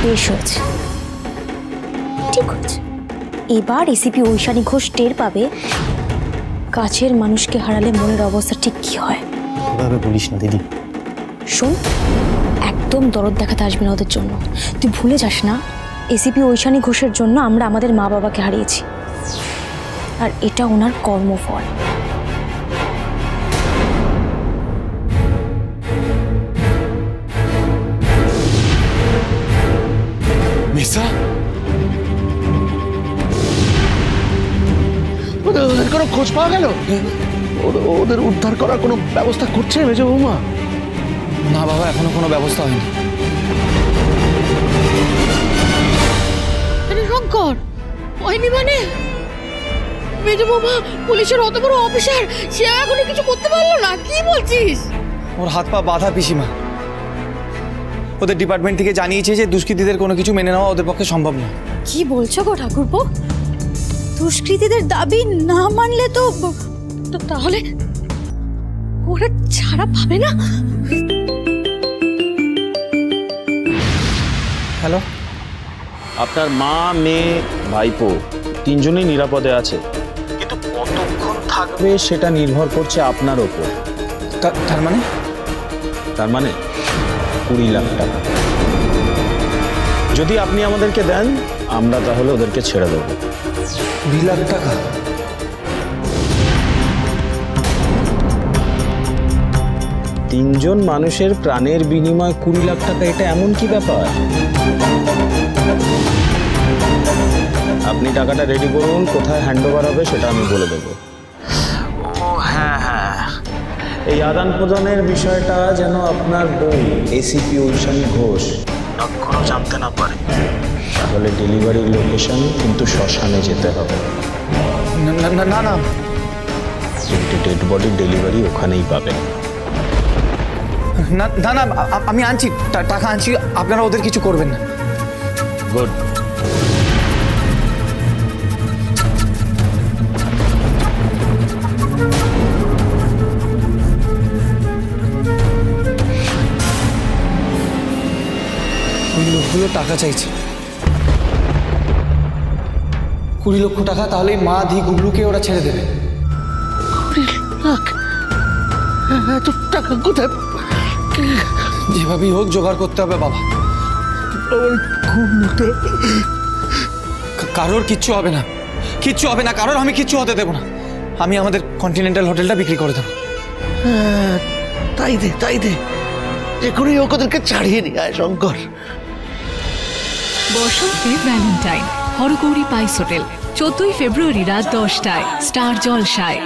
বেশ হয়েছে, ঠিক হয়েছে। এবার এসিপি ঐশানী ঘোষ টের পাবে কাছের মানুষকে হারালে মনের অবস্থা ঠিক কি হয়। এভাবে বলিস না দিদি। শোন, একদম দরদ দেখাতে আসবে না ওদের জন্য। তুই ভুলে যাস না, এসিপি ঐশানী ঘোষের জন্য আমরা আমাদের মা বাবাকে হারিয়েছি, আর এটা ওনার কর্মফল। মেসা, ওদের কোনো খোঁজ পাওয়া গেল? ওদের উদ্ধার করার কোনো ব্যবস্থা করছে মেজ বৌমা? না বাবা, এখনো কোনো ব্যবস্থা হয়নি। শঙ্কর, হয়নি মানে? মেজ বৌমা পুলিশের অত বড় অফিসার, সে এখনো কিছু করতে পারলো না? কি বলছিস? ওর হাত পা বাঁধা পিসিমা। ওদের ডিপার্টমেন্ট থেকে জানিয়েছে যে দুষ্কৃতীদের কোনো কিছু মেনে নেওয়া ওদের পক্ষে সম্ভব না। কি বলছো গো ঠাকুরপো? দুষ্কৃতীদের দাবি না মানলে তো তাহলে ওরা ছাড়া পাবে না? হ্যালো, আপনার মা, মেয়ে, ভাইপো তিনজনই নিরাপদে আছে, কিন্তু কতক্ষণ থাকবে সেটা নির্ভর করছে আপনার ওপর। তার মানে? তার মানে 20 লাখ টাকা যদি আপনি আমাদেরকে দেন, আমরা তাহলে ওদেরকে ছেড়ে দেবো। 20 লাখ টাকা? তিনজন মানুষের প্রাণের বিনিময়ে 20 লাখ টাকা, এটা এমন কি ব্যাপার? আপনি টাকাটা রেডি করুন, কোথায় হ্যান্ডওভার হবে সেটা আমি বলে দেবো। ও হ্যাঁ হ্যাঁ, এই আদান প্রদানের বিষয়টা যেন আপনার বউ এসিপি ঐশানী ঘোষ এখনো জানতে না পারে, তাহলে ডেলিভারির লোকেশন কিন্তু শ্মশানে যেতে হবে। না না না না, একটি ডেড বডির ডেলিভারি ওখানেই পাবেন। না না না, আমি আনছি, টাকা আনছি, আপনারা ওদের কিছু করবেন না। গুড। ওই লোকগুলো টাকা চাইছে, 20 লক্ষ টাকা। তাহলে মা, ধি, গুবলুকে ওরা ছেড়ে দেবে। 20 লাখ? এত টাকা কোথায়? যেভাবেই হোক জোগাড় করতে হবে বাবা। কারোর কিচ্ছু হবে না, কিচ্ছু হবে না কারোর। আমি কিচ্ছু হতে দেবো না। আমি আমাদের কন্টিনেন্টাল হোটেলটা বিক্রি করে দেবো। তাই দে, তাই দে, এখনই ওদেরকে ছাড়িয়ে নিয়ে আয় শঙ্কর। বসন্তে ভ্যালেন্টাইন, হরগৌরী পাইস হোটেল, 14ই ফেব্রুয়ারি রাত 10টায়, স্টার জলসায়।